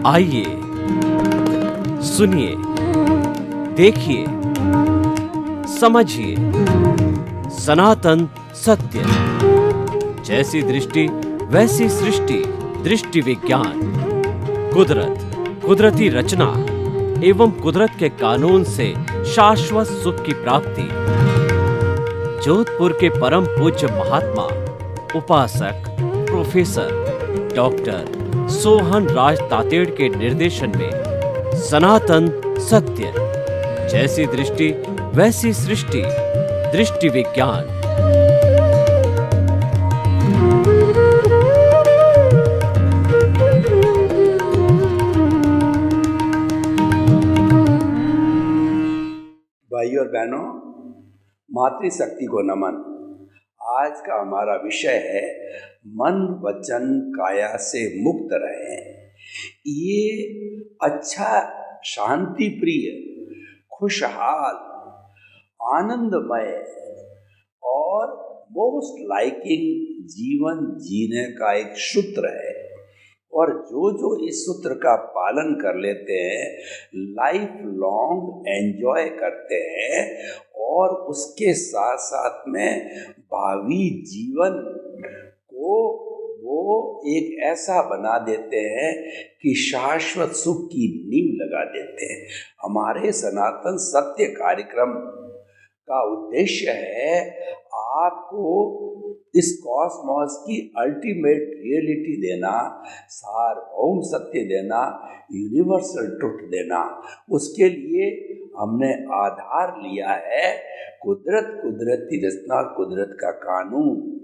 आइए सुनिए, देखिए, समझिए सनातन सत्य। जैसी दृष्टि वैसी सृष्टि, दृष्टि विज्ञान। कुदरत, कुदरती रचना एवं कुदरत के कानून से शाश्वत सुख की प्राप्ति। जोधपुर के परम पूज्य महात्मा उपासक प्रोफेसर डॉक्टर सोहन राज तातेड़ के निर्देशन में सनातन सत्य। जैसी दृष्टि वैसी सृष्टि, दृष्टि विज्ञान। भाइयों और बहनों, मातृशक्ति को नमन। आज का हमारा विषय है मन वचन काया से मुक्त रहें। ये अच्छा, शांति प्रिय, खुशहाल, आनंदमय और मोस्ट लाइकिंग जीवन जीने का एक सूत्र है। और जो इस सूत्र का पालन कर लेते हैं, लाइफ लॉन्ग एंजॉय करते हैं और उसके साथ साथ में भावी जीवन को वो एक ऐसा बना देते हैं कि शाश्वत सुख की नींव लगा देते हैं। हमारे सनातन सत्य कार्यक्रम का उद्देश्य है आपको इस कॉस्मॉस की अल्टीमेट रियलिटी देना, सार्वभौम सत्य देना, यूनिवर्सल ट्रुथ देना। उसके लिए हमने आधार लिया है कुदरत, कुदरती रचना और कुदरत का कानून।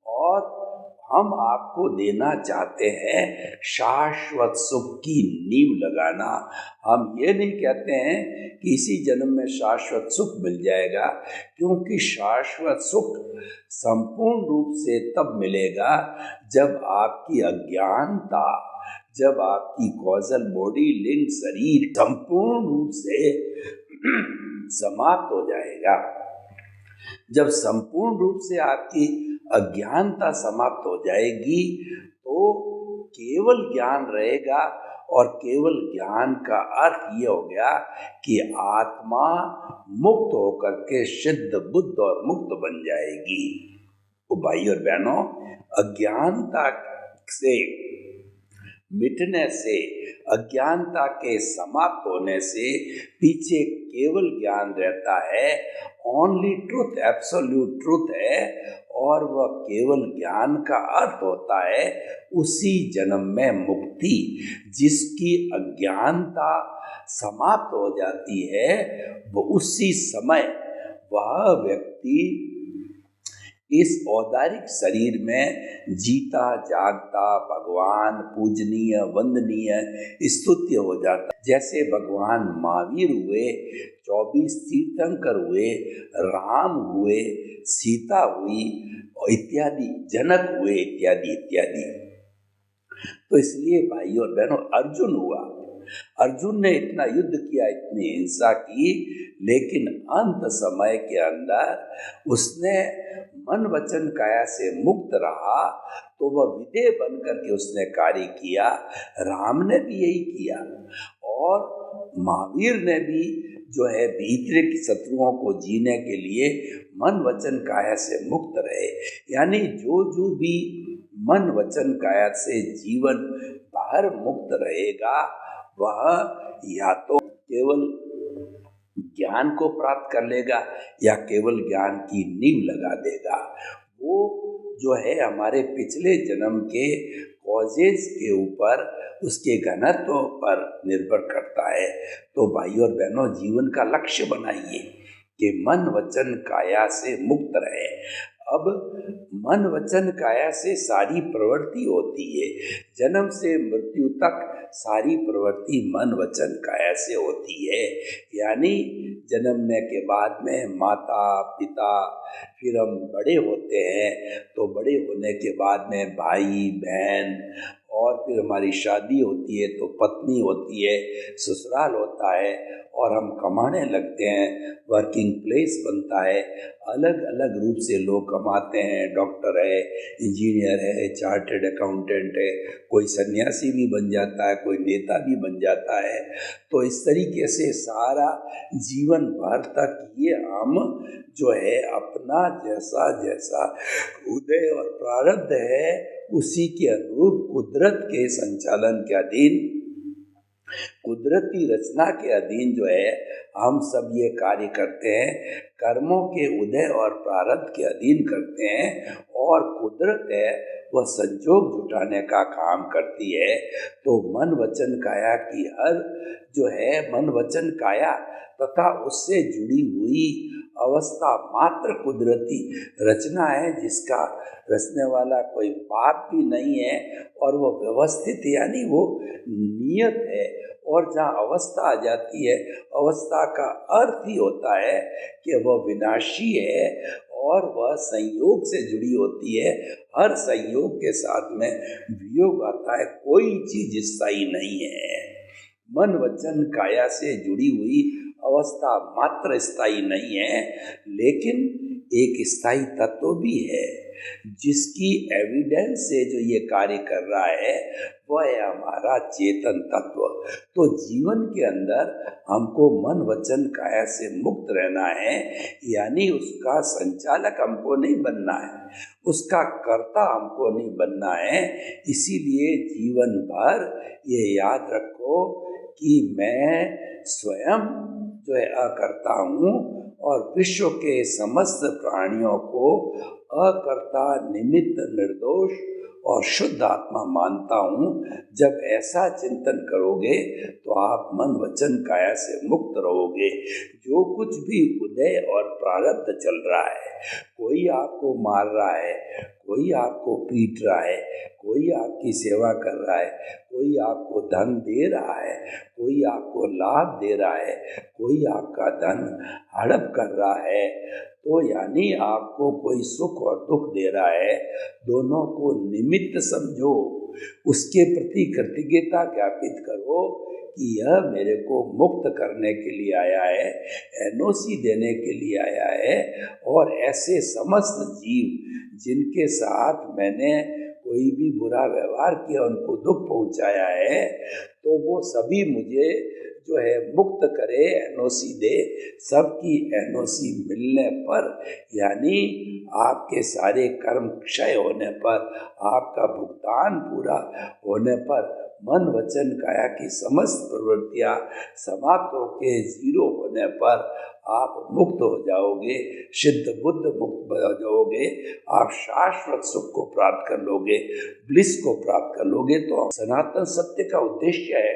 और हम आपको देना चाहते हैं शाश्वत सुख की नींव लगाना। हम ये नहीं कहते हैं कि इसी जन्म में शाश्वत सुख मिल जाएगा, क्योंकि शाश्वत सुख संपूर्ण रूप से तब मिलेगा जब आपकी अज्ञानता, जब आपकी कॉजल बॉडी, लिंग, शरीर संपूर्ण रूप से समाप्त हो जाएगा। जब संपूर्ण रूप से आपकी अज्ञानता समाप्त हो जाएगी तो केवल ज्ञान रहेगा। और केवल ज्ञान का अर्थ ये हो गया कि आत्मा मुक्त होकर के सिद्ध, बुद्ध और मुक्त बन जाएगी। तो भाइयों और बहनों, अज्ञानता से मिटने से, अज्ञानता के समाप्त होने से पीछे केवल ज्ञान रहता है। ओनली ट्रुथ, एब्सोल्यूट ट्रुथ है। और वह केवल ज्ञान का अर्थ होता है उसी जन्म में मुक्ति। जिसकी अज्ञानता समाप्त हो जाती है वो उसी समय वह व्यक्ति इस औदारिक शरीर में जीता जागता, भगवान पूजनीय, वंदनीय, स्तुत्य हो जाता। जैसे भगवान महावीर हुए, 24 तीर्थंकर हुए, राम हुए, सीता हुई इत्यादि, जनक हुए इत्यादि इत्यादि। तो इसलिए भाइयों और बहनों, अर्जुन हुआ। अर्जुन ने इतना युद्ध किया, इतनी हिंसा की, लेकिन अंत समय के अंदर उसने मन वचन काया से मुक्त रहा तो वह विदेह बनकर के उसने कार्य किया। राम ने भी यही किया और महावीर ने भी जो है भीतर की शत्रुओं को जीने के लिए मन वचन काया से मुक्त रहे। यानी जो भी मन वचन काया से जीवन बाहर मुक्त रहेगा वह या तो केवल ज्ञान को प्राप्त कर लेगा या केवल ज्ञान की नींव लगा देगा। वो जो है हमारे पिछले जन्म के कॉजेज के ऊपर, उसके घनत्व पर निर्भर करता है। तो भाइयों और बहनों, जीवन का लक्ष्य बनाइए कि मन वचन काया से मुक्त रहे। अब मन वचन काया से सारी प्रवृत्ति होती है। जन्म से मृत्यु तक सारी प्रवृत्ति मन वचन काया से होती है। यानी जन्मने के बाद में माता पिता, फिर हम बड़े होते हैं तो बड़े होने के बाद में भाई बहन और फिर हमारी शादी होती है तो पत्नी होती है, ससुराल होता है और हम कमाने लगते हैं, वर्किंग प्लेस बनता है। अलग अलग रूप से लोग कमाते हैं, डॉक्टर है, इंजीनियर है, चार्टर्ड अकाउंटेंट है, कोई सन्यासी भी बन जाता है, कोई नेता भी बन जाता है। तो इस तरीके से सारा जीवन भर तक ये हम जो है अपना जैसा जैसा उदय और प्रारब्ध है उसी के अनुरूप कुदरत के संचालन के अधीन, कुदरती रचना के अधीन जो है हम सब ये कार्य करते हैं, कर्मों के उदय और प्रारब्ध के अधीन करते हैं और कुदरत है वह संजोग जुटाने का काम करती है। तो मन वचन काया की हर जो है मन वचन काया तथा उससे जुड़ी हुई अवस्था मात्र कुदरती रचना है, जिसका रचने वाला कोई बाप भी नहीं है और वो व्यवस्थित यानी वो नियत है। और जहाँ अवस्था आ जाती है, अवस्था का अर्थ ही होता है कि वह विनाशी है और वह संयोग से जुड़ी होती है। हर संयोग के साथ में वियोग आता है, कोई चीज स्थायी नहीं है। मन वचन काया से जुड़ी हुई अवस्था मात्र स्थायी नहीं है, लेकिन एक स्थायी तत्व भी है जिसकी एविडेंस से जो ये कार्य कर रहा है वह है हमारा चेतन तत्व। तो जीवन के अंदर हमको मन वचन काया से मुक्त रहना है, यानी उसका संचालक हमको नहीं बनना है, उसका कर्ता हमको नहीं बनना है। इसीलिए जीवन भर ये याद रखो कि मैं स्वयं जो है अकर्ता हूँ और विश्व के समस्त प्राणियों को अकर्ता, निमित्त, निर्दोष और शुद्ध आत्मा मानता हूँ। जब ऐसा चिंतन करोगे तो आप मन वचन काया से मुक्त रहोगे। जो कुछ भी उदय और प्रारब्ध चल रहा है, कोई आपको मार रहा है, कोई आपको पीट रहा है, कोई आपकी सेवा कर रहा है, कोई आपको धन दे रहा है, कोई आपको लाभ दे रहा है, कोई आपका धन हड़प कर रहा है, तो यानी आपको कोई सुख और दुख दे रहा है, दोनों को निमित्त समझो, उसके प्रति कृतज्ञता ज्ञापित करो कि यह मेरे को मुक्त करने के लिए आया है, एनओसी देने के लिए आया है। और ऐसे समस्त जीव जिनके साथ मैंने कोई भी बुरा व्यवहार किया, उनको दुख पहुंचाया है, तो वो सभी मुझे जो है मुक्त करे, एनओसी दे। सबकी एनओसी मिलने पर, यानी आपके सारे कर्म क्षय होने पर, आपका भुगतान पूरा होने पर, मन वचन काया की समस्त प्रवृत्तियां समाप्त होके जीरो होने पर आप मुक्त हो जाओगे, सिद्ध बुद्ध मुक्त हो जाओगे, आप शाश्वत सुख को प्राप्त कर लोगे, ब्लिस को प्राप्त कर लोगे। तो सनातन सत्य का उद्देश्य है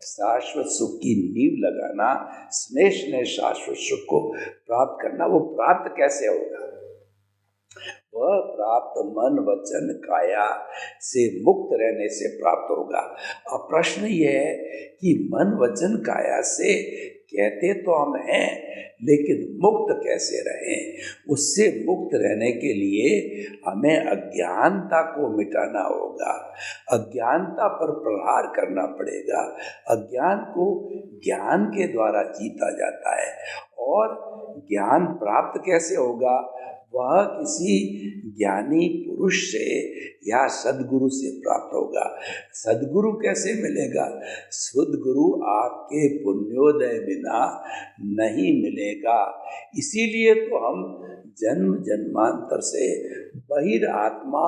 शाश्वत सुख की नींव लगाना, स्नेह शाश्वत सुख को प्राप्त करना। वो प्राप्त कैसे होगा? वह प्राप्त मन वचन काया से मुक्त रहने से प्राप्त होगा। अब प्रश्न यह है कि मन वचन काया से कहते तो हम हैं, लेकिन मुक्त कैसे रहें? उससे मुक्त रहने के लिए हमें अज्ञानता को मिटाना होगा, अज्ञानता पर प्रहार करना पड़ेगा। अज्ञान को ज्ञान के द्वारा जीता जाता है। और ज्ञान प्राप्त कैसे होगा? वह किसी ज्ञानी पुरुष से या सद्गुरु से प्राप्त होगा। सद्गुरु कैसे मिलेगा? सद्गुरु आपके पुण्योदय बिना नहीं मिलेगा। इसीलिए तो हम जन्म जन्मांतर से बहिरात्मा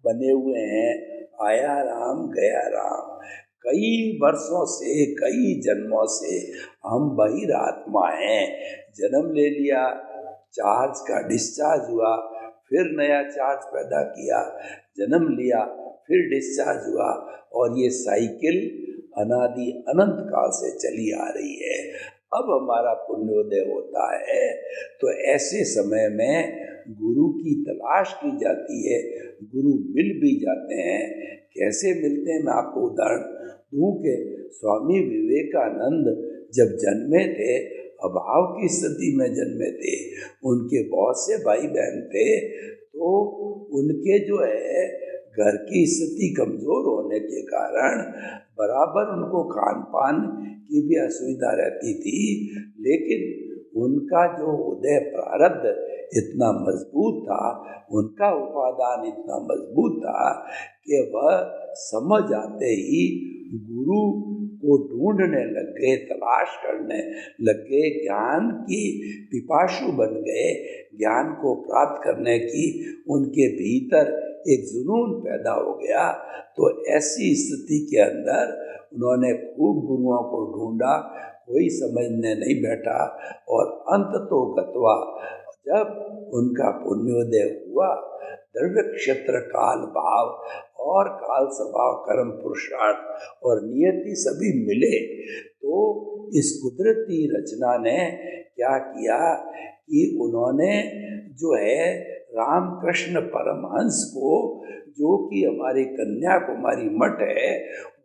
बने हुए हैं। आया राम गया राम, कई वर्षों से, कई जन्मों से हम बहिरात्मा हैं। जन्म ले लिया, चार्ज का डिस्चार्ज हुआ, फिर नया चार्ज पैदा किया, जन्म लिया, फिर डिस्चार्ज हुआ, और ये साइकिल अनादि अनंत काल से चली आ रही है। अब हमारा पुण्योदय होता है तो ऐसे समय में गुरु की तलाश की जाती है। गुरु मिल भी जाते हैं। कैसे मिलते हैं? मैं आपको उदाहरण दूं कि स्वामी विवेकानंद जब जन्मे थे, अभाव की स्थिति में जन्मे थे, उनके बहुत से भाई बहन थे, तो उनके जो है घर की स्थिति कमज़ोर होने के कारण बराबर उनको खान पान की भी असुविधा रहती थी, लेकिन उनका जो उदय प्रारब्ध इतना मजबूत था, उनका उपादान इतना मजबूत था कि वह समझ आते ही गुरु को ढूंढने लग गए, तलाश करने लग गए, ज्ञान की पिपासु बन गए। ज्ञान को प्राप्त करने की उनके भीतर एक जुनून पैदा हो गया। तो ऐसी स्थिति के अंदर उन्होंने खूब गुरुओं को ढूंढा, कोई समझने नहीं बैठा, और अंत तो गत्वा जब उनका पुण्योदय हुआ, द्रव्य क्षेत्र काल भाव और काल स्वभाव कर्म पुरुषार्थ और नियति सभी मिले, तो इस कुदरती रचना ने क्या किया कि उन्होंने जो है रामकृष्ण परमहंस को, जो कि हमारी कन्याकुमारी मठ है,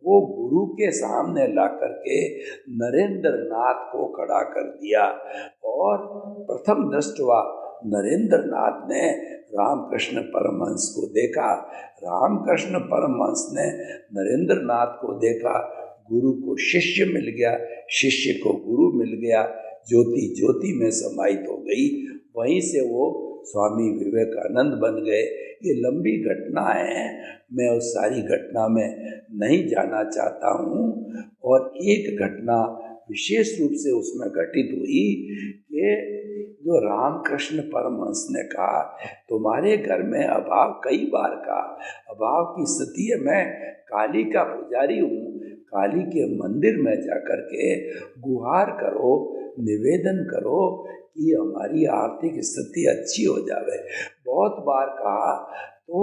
वो गुरु के सामने ला करके नरेंद्र नाथ को खड़ा कर दिया। और प्रथम दृष्टवा नरेंद्र नाथ ने रामकृष्ण परमहंस को देखा, रामकृष्ण परमहंस ने नरेंद्र नाथ को देखा, गुरु को शिष्य मिल गया, शिष्य को गुरु मिल गया, ज्योति ज्योति में समाहित हो गई। वहीं से वो स्वामी विवेकानंद बन गए। ये लंबी घटना है, मैं उस सारी घटना में नहीं जाना चाहता हूँ। और एक घटना विशेष रूप से उसमें घटित हुई कि जो रामकृष्ण परमहंस ने कहा, तुम्हारे घर में अभाव कई बार का अभाव की स्थिति है, मैं काली का पुजारी हूँ, काली के मंदिर में जाकर के गुहार करो, निवेदन करो कि हमारी आर्थिक स्थिति अच्छी हो जावे। बहुत बार कहा, तो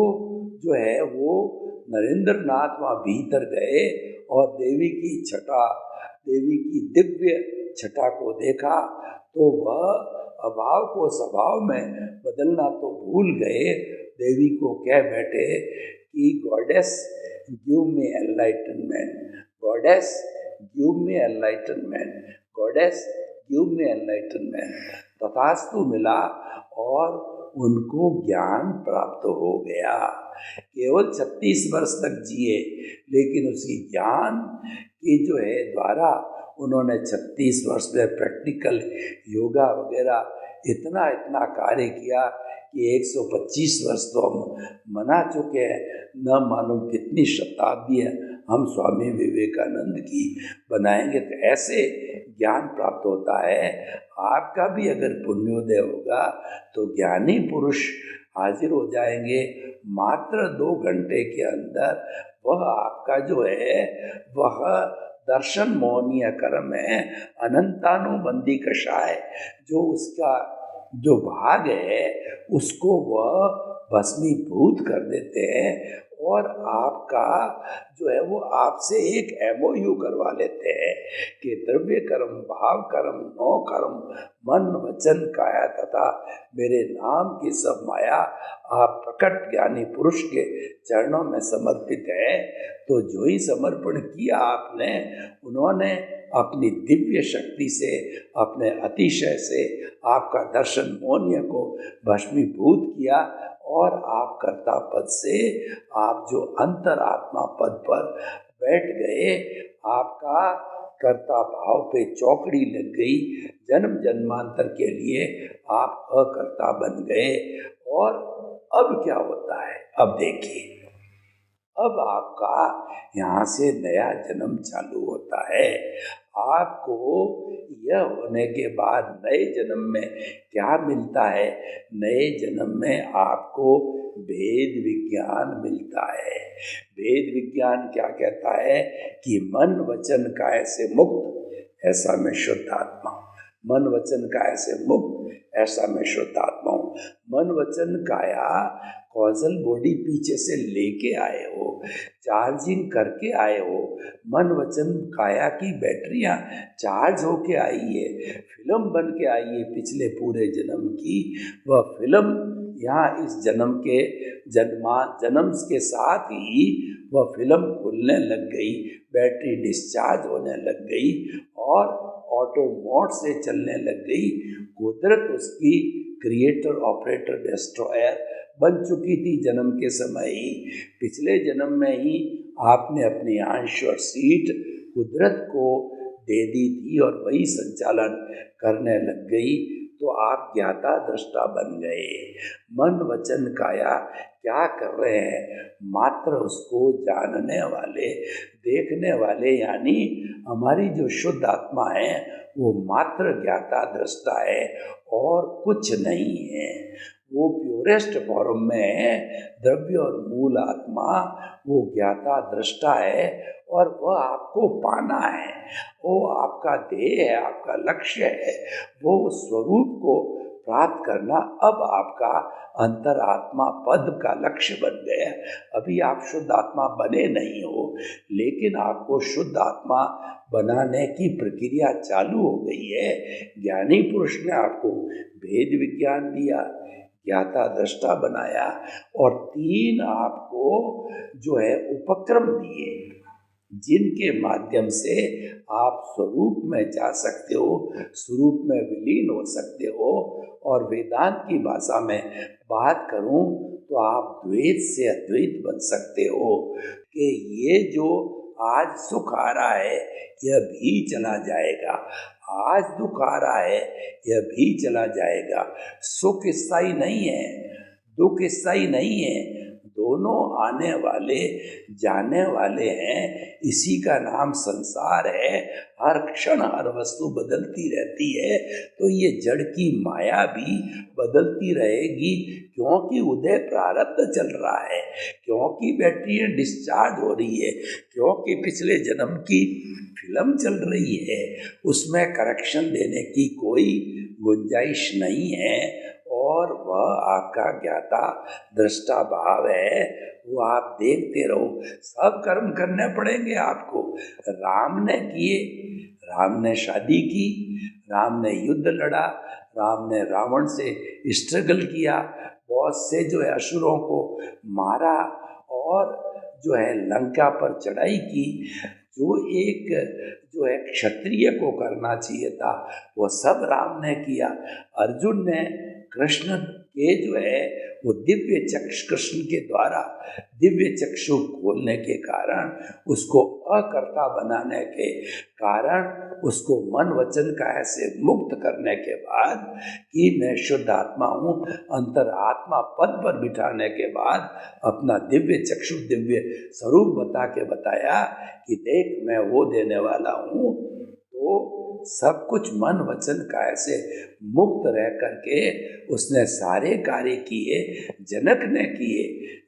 जो है वो नरेंद्र नाथ वहाँ भीतर गए और देवी की छटा, देवी की दिव्य छटा को देखा, तो वह अभाव को स्वभाव में बदलना तो भूल गए। देवी को कह बैठे कि goddess give me enlightenment, goddess give me enlightenment, goddess give me enlightenment. तथास्तु मिला और उनको ज्ञान प्राप्त हो गया। केवल 36 वर्ष तक जिए, लेकिन उसी ज्ञान की जो है द्वारा उन्होंने 36 वर्ष में प्रैक्टिकल योगा वगैरह इतना कार्य किया कि 125 वर्ष तो हम मना चुके हैं, न मालूम कितनी शताब्दियाँ हम स्वामी विवेकानंद की बनाएंगे। तो ऐसे ज्ञान प्राप्त होता है। आपका भी अगर पुण्योदय होगा तो ज्ञानी पुरुष हाजिर हो जाएंगे, मात्र 2 घंटे के अंदर वह आपका जो है वह दर्शन मोहनीय कर्म है, अनंतानुबंधी कषाय, जो उसका जो भाग है उसको वह भस्मीभूत कर देते हैं और आपका जो है वो आपसे एक MOU करवा लेते हैं कि द्रव्य कर्म, भाव कर्म, 9 कर्म, मन वचन काया तथा मेरे नाम की सब माया आप प्रकट ज्ञानी पुरुष के चरणों में समर्पित है। तो जो ही समर्पण किया आपने, उन्होंने अपनी दिव्य शक्ति से, अपने अतिशय से आपका दर्शन मोहनीय को भस्मीभूत किया और आप कर्ता पद से आप जो अंतरात्मा पद पर बैठ गए, आपका कर्ता भाव पे चौकड़ी लग गई। जन्म जन्मांतर के लिए आप अकर्ता बन गए। और अब क्या होता है, अब देखिए, अब आपका यहाँ से नया जन्म चालू होता है। आपको यह होने के बाद नए जन्म में क्या मिलता है? नए जन्म में आपको भेद विज्ञान मिलता है। भेद विज्ञान क्या कहता है कि मन वचन काय से मुक्त ऐसा मैं शुद्ध आत्मा हूँ। मन वचन काय से मुक्त ऐसा मैं शुद्ध आत्मा हूँ। मन वचन काया कॉजल बॉडी पीछे से लेके आए हो, चार्जिंग करके आए हो। मन वचन काया की बैटरियां चार्ज होके आई है, फिल्म बन के आई है पिछले पूरे जन्म की। वह फिल्म यहाँ इस जन्म के जन्म के साथ ही वह फिल्म खुलने लग गई, बैटरी डिस्चार्ज होने लग गई और ऑटो मोड से चलने लग गई। कुदरत उसकी क्रिएटर ऑपरेटर डिस्ट्रॉयर बन चुकी थी जन्म के समय ही। पिछले जन्म में ही आपने अपनी अंश और सीट कुदरत को दे दी थी और वही संचालन करने लग गई, तो आप ज्ञाता दृष्टा बन गए। मन वचन काया क्या कर रहे हैं, मात्र उसको जानने वाले, देखने वाले, यानी हमारी जो शुद्ध आत्मा है वो मात्र ज्ञाता दृष्टा है और कुछ नहीं है। वो प्योरेस्ट फॉर्म में है, द्रव्य और मूल आत्मा वो ज्ञाता दृष्टा है और वह आपको पाना है, वो आपका ध्येय है, आपका लक्ष्य है, वो स्वरूप को प्राप्त करना अब आपका अंतरात्मा पद का लक्ष्य बन गया। अभी आप शुद्ध आत्मा बने नहीं हो, लेकिन आपको शुद्ध आत्मा बनाने की प्रक्रिया चालू हो गई है। ज्ञानी पुरुष ने आपको भेद विज्ञान दिया, ज्ञाता दृष्टा बनाया और 3 आपको जो है उपक्रम दिए, जिनके माध्यम से आप स्वरूप में जा सकते हो, स्वरूप में विलीन हो सकते हो। और वेदांत की भाषा में बात करूं तो आप द्वैत से अद्वैत बन सकते हो कि ये जो आज सुख आ रहा है यह भी चला जाएगा, आज दुख आ रहा है यह भी चला जाएगा। सुख स्थायी नहीं है, दुख स्थायी नहीं है, दोनों आने वाले जाने वाले हैं। इसी का नाम संसार है। हर क्षण हर वस्तु बदलती रहती है, तो ये जड़ की माया भी बदलती रहेगी, क्योंकि उदय प्रारब्ध चल रहा है, क्योंकि बैटरियाँ डिस्चार्ज हो रही है, क्योंकि पिछले जन्म की फिल्म चल रही है, उसमें करेक्शन देने की कोई गुंजाइश नहीं है। और वह आपका ज्ञाता दृष्टा भाव है, वो आप देखते रहो। सब कर्म करने पड़ेंगे आपको। राम ने किए, राम ने शादी की, राम ने युद्ध लड़ा, राम ने रावण से स्ट्रगल किया, बहुत से जो है असुरों को मारा और जो है लंका पर चढ़ाई की। जो एक जो है क्षत्रिय को करना चाहिए था वो सब राम ने किया। अर्जुन ने कृष्ण के जो है वो दिव्य चक्षु, कृष्ण के द्वारा दिव्य चक्षु खोलने के कारण, उसको अकर्ता बनाने के कारण, उसको मन वचन काया से मुक्त करने के बाद कि मैं शुद्ध आत्मा हूँ, अंतर आत्मा पद पर बिठाने के बाद अपना दिव्य चक्षु, दिव्य स्वरूप बता के बताया कि देख मैं वो देने वाला हूँ। तो सब कुछ मन वचन काया से मुक्त रह करके उसने सारे कार्य किए, जनक ने किए।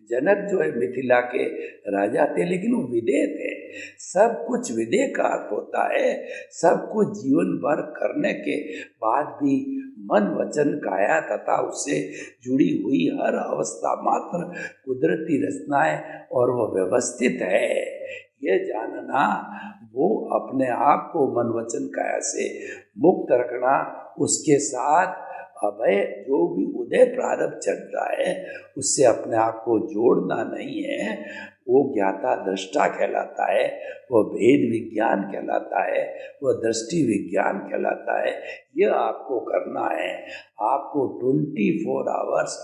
जनक जो है मिथिला के राजा थे, लेकिन वो विदेह थे। सब कुछ विदेह का अर्थ होता है, सब कुछ जीवन भर करने के बाद भी मन वचन काया तथा उससे जुड़ी हुई हर अवस्था मात्र कुदरती रचनाएं और वो व्यवस्थित है, ये जानना, वो अपने आप को मन वचन काया से मुक्त रखना, उसके साथ अभय जो भी उदय प्रारब्ध चल रहा है उससे अपने आप को जोड़ना नहीं है, वो ज्ञाता दृष्टा कहलाता है, वो भेद विज्ञान कहलाता है, वो दृष्टि विज्ञान कहलाता है। यह आपको करना है। आपको 24 आवर्स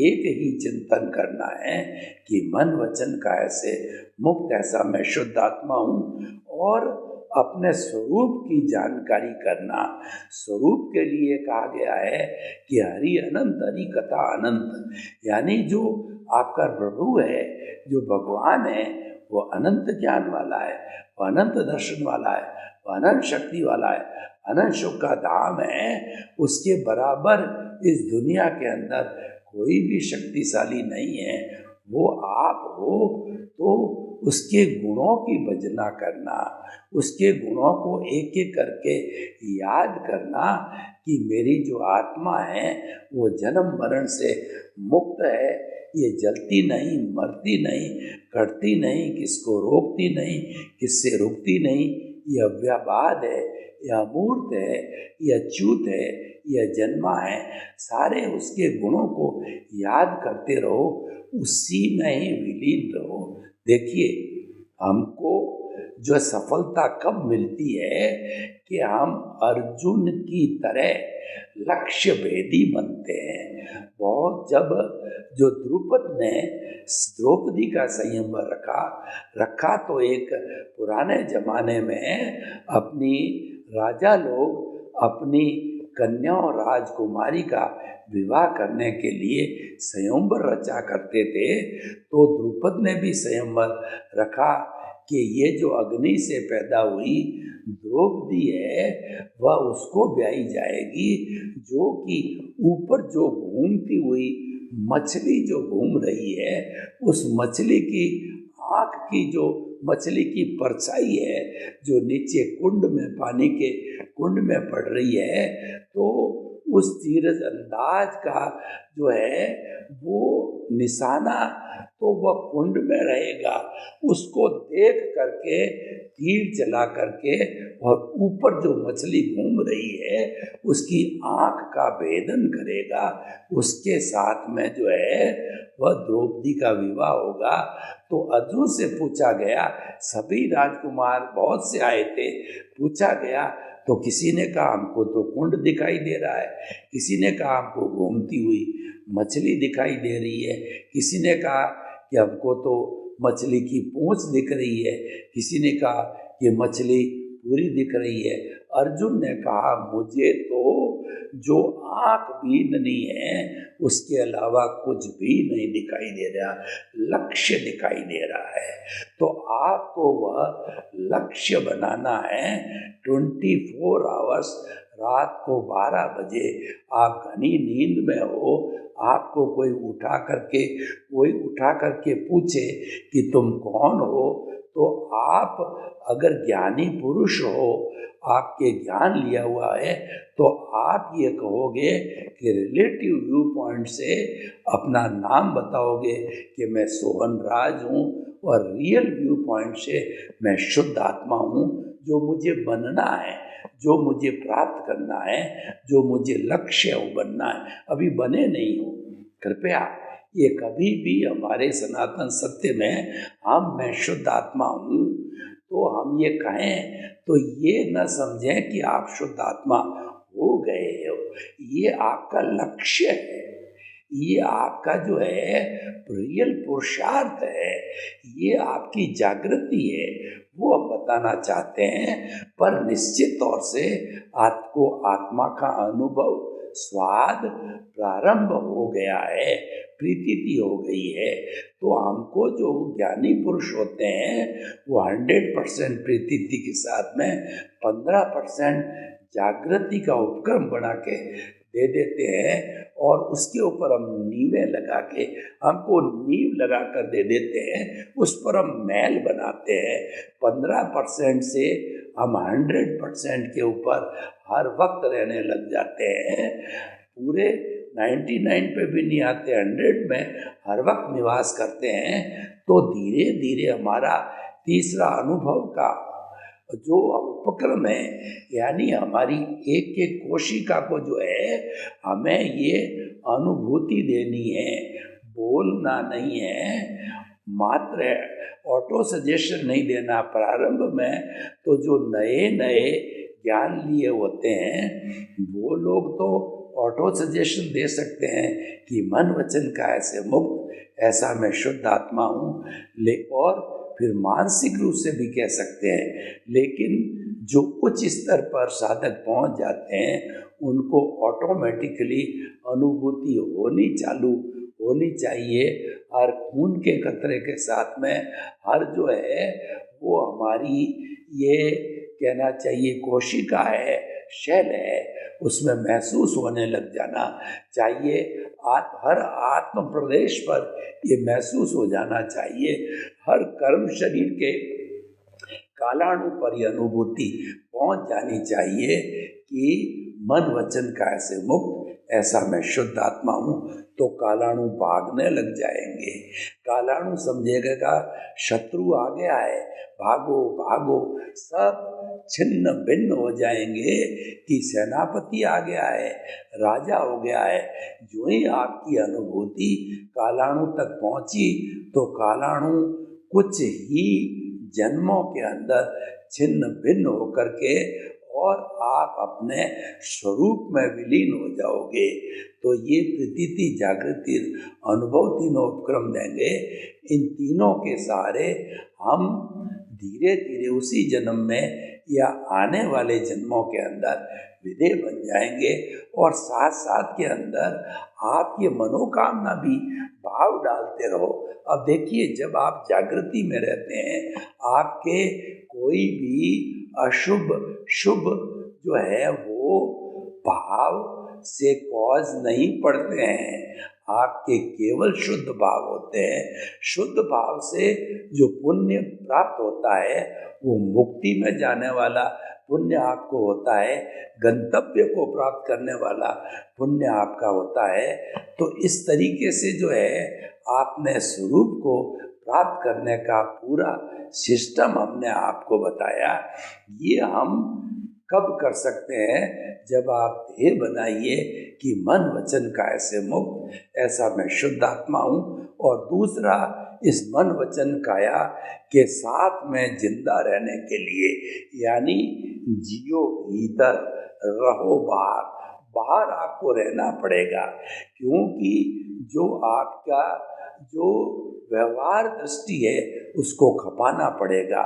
एक ही चिंतन करना है कि मन वचन काया से मुक्त ऐसा मैं शुद्ध आत्मा हूँ, और अपने स्वरूप की जानकारी करना। स्वरूप के लिए कहा गया है कि हरि अनंत, हरि कथा अनंत, यानी जो आपका प्रभु है, जो भगवान है, वो अनंत ज्ञान वाला है, वो अनंत दर्शन वाला है, वो अनंत शक्ति वाला है, अनंत सुख का धाम है। उसके बराबर इस दुनिया के अंदर कोई भी शक्तिशाली नहीं है। वो आप हो, तो उसके गुणों की भजना करना, उसके गुणों को एक एक करके याद करना कि मेरी जो आत्मा है वो जन्म मरण से मुक्त है, ये जलती नहीं, मरती नहीं, कटती नहीं, किसको रोकती नहीं, किससे रुकती नहीं, यह अव्याबाद है, यह अमूर्त है, यह अच्युत है, यह जन्मा है। सारे उसके गुणों को याद करते रहो, उसी में ही विलीन रहो। देखिए, हमको जो सफलता कब मिलती है कि हम अर्जुन की तरह लक्ष्य भेदी बनते हैं। बहुत जब जो द्रुपद ने द्रौपदी का संयम रखा तो एक पुराने जमाने में अपनी राजा लोग अपनी कन्या और राजकुमारी का विवाह करने के लिए स्वयंवर रचा करते थे। तो द्रुपद ने भी स्वयंवर रखा कि ये जो अग्नि से पैदा हुई द्रौपदी है वह उसको ब्याही जाएगी, जो कि ऊपर जो घूमती हुई मछली जो घूम रही है उस मछली की आँख की जो मछली की परछाई है जो नीचे कुंड में पानी के कुंड में पड़ रही है, तो उस तीरंदाज अंदाज का जो है वो निशाना तो वह कुंड में रहेगा, उसको देख करके तीर चला करके और ऊपर जो मछली घूम रही है उसकी आँख का भेदन करेगा। उसके साथ में जो है वह द्रौपदी का विवाह होगा। तो अर्जुन से पूछा गया, सभी राजकुमार बहुत से आए थे, पूछा गया तो किसी ने कहा हमको तो कुंड दिखाई दे रहा है, किसी ने कहा हमको घूमती हुई मछली दिखाई दे रही है, किसी ने कहा कि हमको तो मछली की पूंछ दिख रही है, किसी ने कहा कि मछली पूरी दिख रही है। अर्जुन ने कहा मुझे तो जो आँख भी नहीं है उसके अलावा कुछ भी नहीं दिखाई दे रहा, लक्ष्य दिखाई दे रहा है। तो आपको वह लक्ष्य बनाना है। 24 आवर्स रात को 12 बजे आप घनी नींद में हो, आपको कोई उठा करके पूछे कि तुम कौन हो, तो आप अगर ज्ञानी पुरुष हो, आपके ज्ञान लिया हुआ है, तो आप ये कहोगे कि रिलेटिव व्यू पॉइंट से अपना नाम बताओगे कि मैं सोहन राज हूँ, और रियल व्यू पॉइंट से मैं शुद्ध आत्मा हूँ। जो मुझे बनना है, जो मुझे प्राप्त करना है, जो मुझे लक्ष्य है वो बनना है, अभी बने नहीं हो। कृपया ये कभी भी हमारे सनातन सत्य में हम मैं शुद्ध आत्मा हूँ तो हम ये कहें तो ये न समझें कि आप शुद्ध आत्मा हो गए हो। ये आपका लक्ष्य है, ये आपका जो है रियल पुरुषार्थ है, ये आपकी जागृति है, वो हम बताना चाहते हैं। पर निश्चित तौर से आपको आत्मा का अनुभव स्वाद प्रारंभ हो गया है, प्रीति हो गई है। तो हमको जो ज्ञानी पुरुष होते हैं वो 100% प्रीति के साथ में 15% जागृति का उपक्रम बना के दे देते हैं, और उसके ऊपर हम नींवें लगा के हमको नींव लगा कर दे देते हैं, उस पर हम महल बनाते हैं। 15% से हम 100% के ऊपर हर वक्त रहने लग जाते हैं। पूरे 99 पे भी नहीं आते, 100 में हर वक्त निवास करते हैं। तो धीरे धीरे हमारा तीसरा अनुभव का जो उपक्रम है, यानी हमारी एक एक कोशिका को जो है हमें ये अनुभूति देनी है, बोलना नहीं है, मात्र ऑटो सजेशन नहीं देना। प्रारंभ में तो जो नए नए ज्ञान लिए होते हैं वो लोग तो ऑटो सजेशन दे सकते हैं कि मन वचन काया से मुक्त, ऐसा मैं शुद्ध आत्मा हूँ, और फिर मानसिक रूप से भी कह सकते हैं। लेकिन जो उच्च स्तर पर साधक पहुँच जाते हैं उनको ऑटोमेटिकली अनुभूति होनी चाहिए। हर खून के कतरे के साथ में हर जो है वो हमारी ये कहना चाहिए कोशिका है, शैल है, उसमें महसूस होने लग जाना चाहिए। हर आत्म प्रदेश पर ये महसूस हो जाना चाहिए। हर कर्म शरीर के कालाणु पर यह अनुभूति पहुंच जानी चाहिए कि मन वचन काया से मुक्त, ऐसा मैं शुद्ध आत्मा हूँ। तो कालाणु भागने लग जाएंगे। कालाणु समझेगा शत्रु आ गया है, भागो भागो, सब छिन्न भिन्न हो जाएंगे कि सेनापति आ गया है, राजा हो गया है। जो ही आपकी अनुभूति कालाणु तक पहुंची तो कालाणु कुछ ही जन्मों के अंदर छिन्न भिन्न होकर के और आप अपने स्वरूप में विलीन हो जाओगे। तो ये प्रतीति, जागृति, अनुभव तीनों उपक्रम देंगे। इन तीनों के सहारे हम धीरे धीरे उसी जन्म में या आने वाले जन्मों के अंदर विधेय बन जाएंगे। और साथ साथ के अंदर आप ये मनोकामना भी भाव डालते रहो। अब देखिए, जब आप जागृति में रहते हैं, आपके कोई भी अशुभ शुभ जो है वो भाव से कॉज नहीं पड़ते हैं, आपके केवल शुद्ध भाव होते हैं। शुद्ध भाव से जो पुण्य प्राप्त होता है वो मुक्ति में जाने वाला पुण्य आपको होता है, गंतव्य को प्राप्त करने वाला पुण्य आपका होता है। तो इस तरीके से जो है आपने स्वरूप को प्राप्त करने का पूरा सिस्टम हमने आपको बताया। ये हम कब कर सकते हैं? जब आप ध्येय बनाइए कि मन वचन काया से मुक्त, ऐसा मैं शुद्ध आत्मा हूँ। और दूसरा, इस मन वचन काया के साथ में जिंदा रहने के लिए, यानी जियो भीतर, रहो बाहर। बाहर आपको रहना पड़ेगा, क्योंकि जो आपका जो व्यवहार दृष्टि है उसको खपाना पड़ेगा।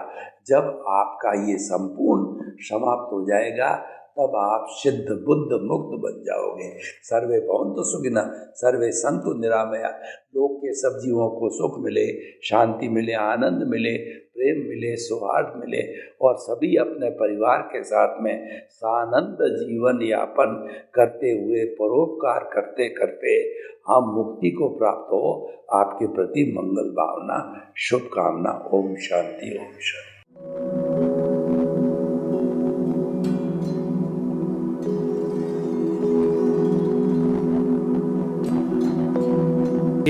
जब आपका ये संपूर्ण समाप्त हो जाएगा तब आप सिद्ध बुद्ध मुक्त बन जाओगे। सर्वे भवन्तु सुखिनः, सर्वे सन्तु निरामया। लोक के सब जीवों को सुख मिले, शांति मिले, आनंद मिले, प्रेम मिले, सौहार्द मिले और सभी अपने परिवार के साथ में सानंद जीवन यापन करते हुए, परोपकार करते करते हम मुक्ति को प्राप्त हो। आपके प्रति मंगल भावना, शुभकामना। ओम शांति, ओम शांति।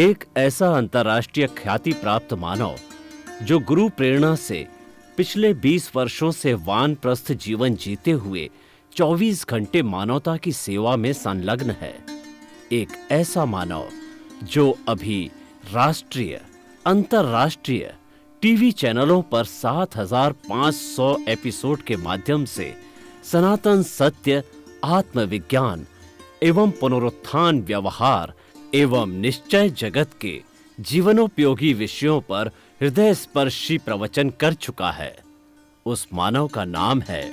एक ऐसा अंतर्राष्ट्रीय ख्याति प्राप्त मानव जो गुरु प्रेरणा से पिछले 20 वर्षों से वानप्रस्थ जीवन जीते हुए 24 घंटे मानवता की सेवा में संलग्न है। एक ऐसा मानव जो अभी राष्ट्रीय, अंतर्राष्ट्रीय टीवी चैनलों पर 7,500 एपिसोड के माध्यम से सनातन सत्य, आत्मविज्ञान एवं पुनरुत्थान, व्यवहार एवं निश्चय जगत के जीवनोपयोगी विषयों पर हृदय स्पर्शी प्रवचन कर चुका है। उस मानव का नाम है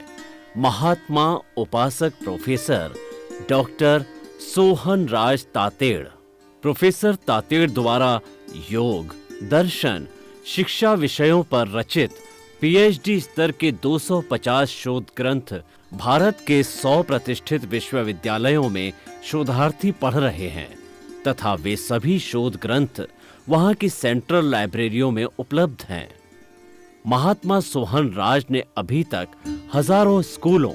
महात्मा उपासक प्रोफेसर डॉक्टर सोहन राज तातेड़। प्रोफेसर तातेड़ द्वारा योग, दर्शन, शिक्षा विषयों पर रचित पीएचडी स्तर के 250 शोध ग्रंथ भारत के 100 प्रतिष्ठित विश्वविद्यालयों में शोधार्थी पढ़ रहे हैं तथा वे सभी शोध ग्रंथ वहां की सेंट्रल लाइब्रेरियों में उपलब्ध हैं। महात्मा सोहन राज ने अभी तक हजारों स्कूलों,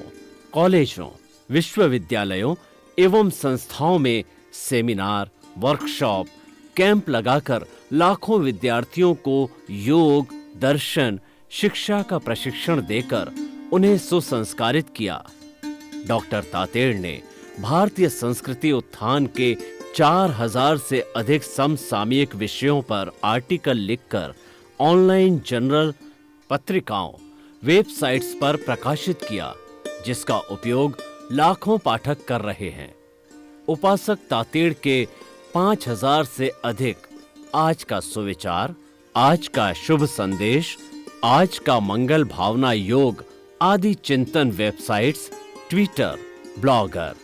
कॉलेजों, विश्वविद्यालयों एवं संस्थाओं में सेमिनार, वर्कशॉप, कैंप लगाकर लाखों विद्यार्थियों को योग, दर्शन, शिक्षा का प्रशिक्षण देकर उन्हें सुसंस्कारित किया। डॉक्टर तातेड़ ने भारतीय संस्कृति उत्थान के 4000 से अधिक समसामयिक विषयों पर आर्टिकल लिखकर ऑनलाइन जर्नल, पत्रिकाओं, वेबसाइट्स पर प्रकाशित किया, जिसका उपयोग लाखों पाठक कर रहे हैं। उपासक तातेड़ के 5000 से अधिक आज का सुविचार, आज का शुभ संदेश, आज का मंगल भावना योग आदि चिंतन websites, Twitter, blogger,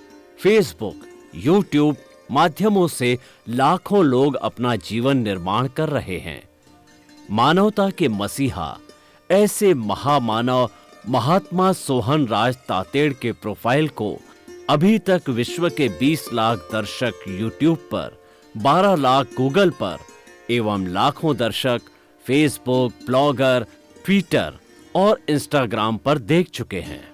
Facebook, YouTube माध्यमों से लाखों लोग अपना जीवन निर्माण कर रहे हैं। मानवता के मसीहा ऐसे महामानव महात्मा सोहन राज तातेड़ के प्रोफाइल को अभी तक विश्व के 20 लाख दर्शक यूट्यूब पर, 12 लाख गूगल पर एवं लाखों दर्शक फेसबुक, ब्लॉगर, ट्विटर और इंस्टाग्राम पर देख चुके हैं।